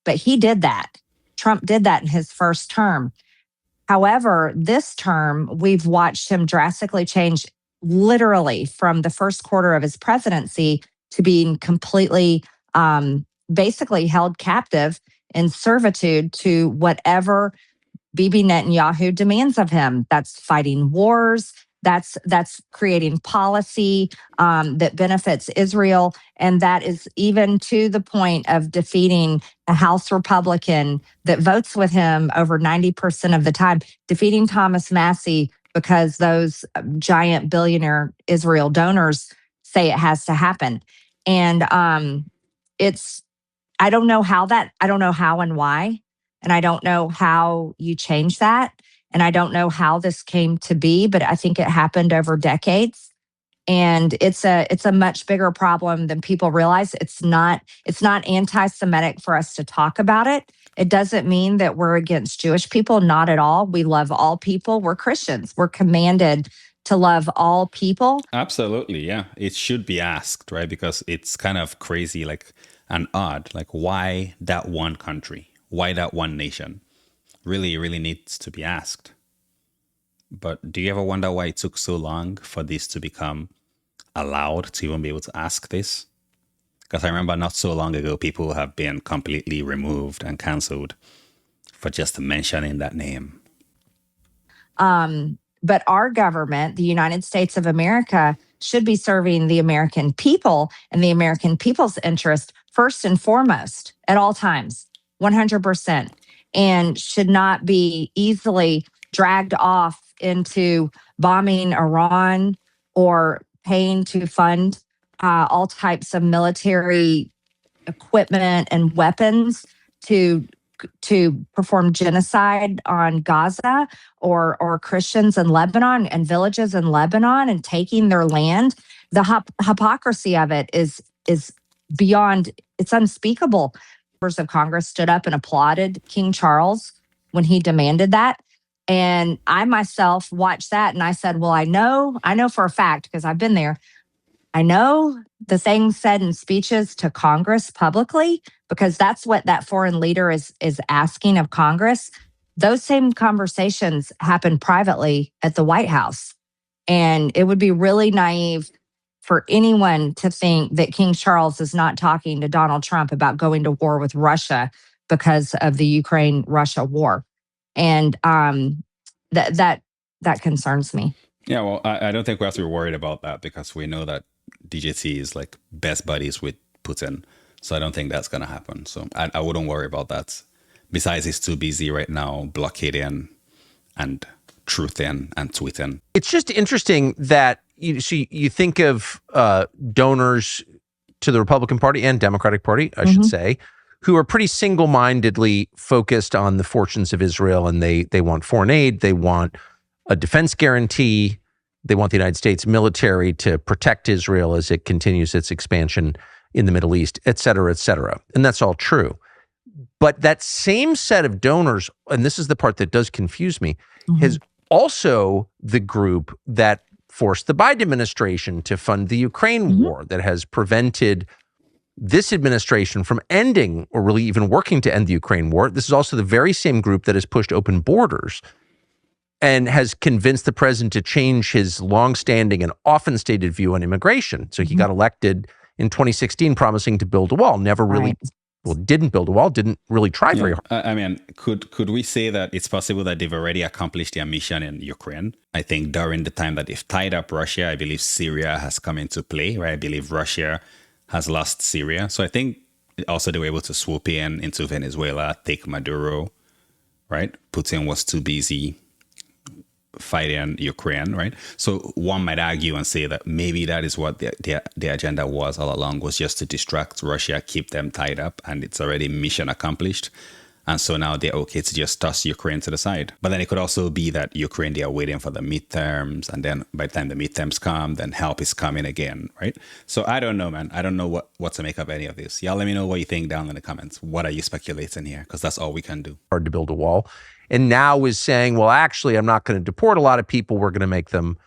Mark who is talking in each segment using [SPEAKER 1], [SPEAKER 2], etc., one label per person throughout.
[SPEAKER 1] But he did that. Trump did that in his first term. However, this term, we've watched him drastically change, literally from the first quarter of his presidency to being completely basically held captive in servitude to whatever Bibi Netanyahu demands of him. That's fighting wars. That's creating policy that benefits Israel. And that is even to the point of defeating a House Republican that votes with him over 90% of the time, defeating Thomas Massey because those giant billionaire Israel donors say it has to happen. And I don't know how and why. And I don't know how you change that. And I don't know how this came to be, but I think it happened over decades. And it's a much bigger problem than people realize. It's not anti-Semitic for us to talk about it. It doesn't mean that we're against Jewish people, not at all. We love all people. We're Christians. We're commanded to love all people.
[SPEAKER 2] Absolutely, yeah. It should be asked, right? Because it's kind of crazy, like, and odd. Like, why that one country? Why that one nation? Really, really needs to be asked. But do you ever wonder why it took so long for this to become allowed to even be able to ask this? Because I remember not so long ago, people have been completely removed and canceled for just mentioning that name.
[SPEAKER 1] But our government, the United States of America, should be serving the American people and the American people's interest first and foremost at all times, 100%, and should not be easily dragged off into bombing Iran or paying to fund all types of military equipment and weapons to perform genocide on Gaza or Christians in Lebanon and villages in Lebanon and taking their land. The hypocrisy of it is beyond, it's unspeakable. Members of Congress stood up and applauded King Charles when he demanded that. And I myself watched that and I said, well, I know for a fact, because I've been there, I know the things said in speeches to Congress publicly, because that's what that foreign leader is asking of Congress. Those same conversations happen privately at the White House. And it would be really naive for anyone to think that King Charles is not talking to Donald Trump about going to war with Russia because of the Ukraine-Russia war. And that concerns me.
[SPEAKER 2] Yeah, well, I don't think we have to be worried about that because we know that DJT is like best buddies with Putin. So I don't think that's going to happen. So I wouldn't worry about that. Besides, he's too busy right now blockading and truthing and tweeting.
[SPEAKER 3] It's just interesting that you think of donors to the Republican Party and Democratic Party, I should say, who are pretty single-mindedly focused on the fortunes of Israel, and they want foreign aid, they want a defense guarantee, they want the United States military to protect Israel as it continues its expansion in the Middle East, et cetera, et cetera. And that's all true. But that same set of donors, and this is the part that does confuse me, is also the group that forced the Biden administration to fund the Ukraine war, that has prevented this administration from ending or really even working to end the Ukraine war. This is also the very same group that has pushed open borders and has convinced the president to change his longstanding and often stated view on immigration. So he got elected in 2016 promising to build a wall, never really, didn't build a wall, didn't really try very hard.
[SPEAKER 2] I mean, could we say that it's possible that they've already accomplished their mission in Ukraine? I think during the time that they've tied up Russia, I believe Syria has come into play, right? I believe Russia has lost Syria. So I think also they were able to swoop into Venezuela, take Maduro, right? Putin was too busy fighting Ukraine, right? So one might argue and say that maybe that is what the agenda was all along, was just to distract Russia, keep them tied up, and it's already mission accomplished. And so now they're okay to just toss Ukraine to the side. But then it could also be that Ukraine, they are waiting for the midterms. And then by the time the midterms come, then help is coming again, right? So I don't know, man. I don't know what to make of any of this. Y'all let me know what you think down in the comments. What are you speculating here? Because that's all we can do.
[SPEAKER 3] Hard to build a wall. And now is saying, well, actually, I'm not going to deport a lot of people. We're going to make them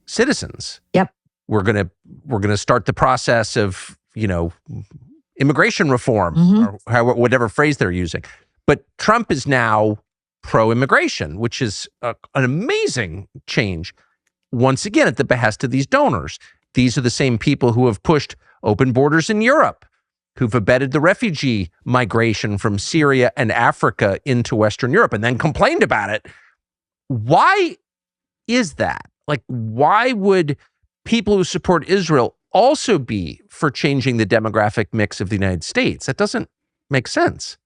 [SPEAKER 3] citizens.
[SPEAKER 1] Yep.
[SPEAKER 3] We're going to start the process of, immigration reform or whatever phrase they're using. But Trump is now pro-immigration, which is an amazing change. Once again, at the behest of these donors. These are the same people who have pushed open borders in Europe, who've abetted the refugee migration from Syria and Africa into Western Europe and then complained about it. Why is that? Like, why would people who support Israel also be for changing the demographic mix of the United States? That doesn't make sense.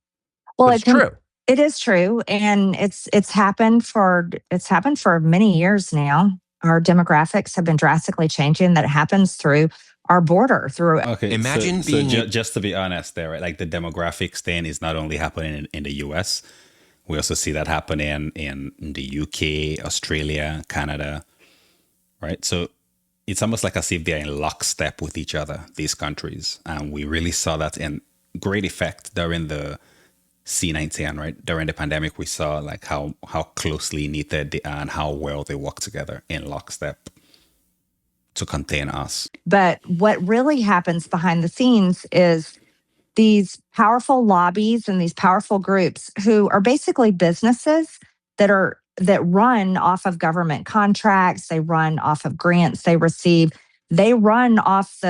[SPEAKER 1] Well,
[SPEAKER 3] it's true.
[SPEAKER 1] It is true, and it's happened for many years now. Our demographics have been drastically changing. That happens through our border. Through
[SPEAKER 2] Imagine being just to be honest, there, right? Like the demographics thing is not only happening in the U.S. We also see that happening in the UK, Australia, Canada, right? So it's almost like as if they're in lockstep with each other, these countries. And we really saw that in great effect during the C19, right? During the pandemic, we saw like how closely knitted they are and how well they work together in lockstep to contain us.
[SPEAKER 1] But what really happens behind the scenes is these powerful lobbies and these powerful groups who are basically businesses that run off of government contracts, they run off of grants they receive, they run off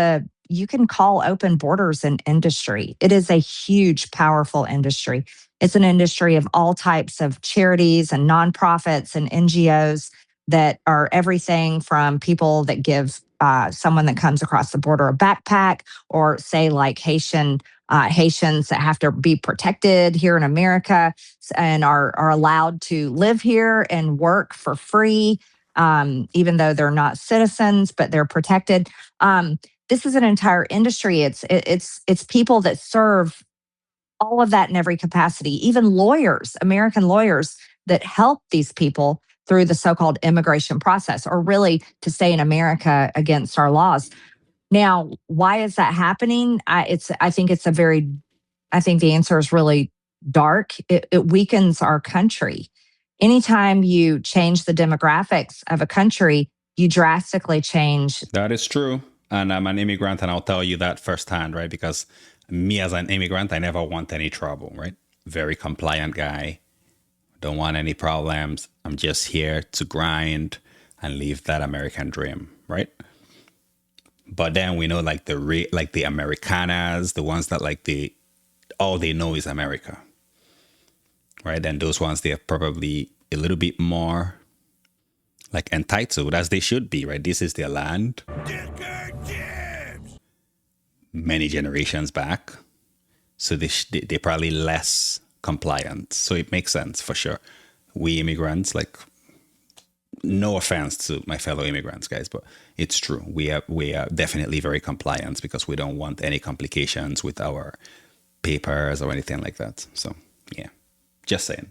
[SPEAKER 1] you can call open borders an industry. It is a huge, powerful industry. It's an industry of all types of charities and nonprofits and NGOs that are everything from people that give someone that comes across the border a backpack, or say like Haitians that have to be protected here in America and are allowed to live here and work for free, even though they're not citizens, but they're protected. This is an entire industry. It's people that serve all of that in every capacity, even lawyers, American lawyers that help these people through the so-called immigration process, or really to stay in America against our laws. Now, why is that happening? I think the answer is really dark. It weakens our country. Anytime you change the demographics of a country, you drastically change.
[SPEAKER 2] That is true. And I'm an immigrant, and I'll tell you that firsthand, right? Because me as an immigrant, I never want any trouble, right? Very compliant guy. Don't want any problems. I'm just here to grind and live that American dream, right? But then we know like the Americanas, the ones that all they know is America, right? And those ones, they're probably a little bit more like entitled, as they should be, right? This is their land. Many generations back. So they're probably less compliant. So it makes sense for sure. We immigrants, like, no offense to my fellow immigrants, guys, but it's true. We are definitely very compliant because we don't want any complications with our papers or anything like that. So yeah, just saying.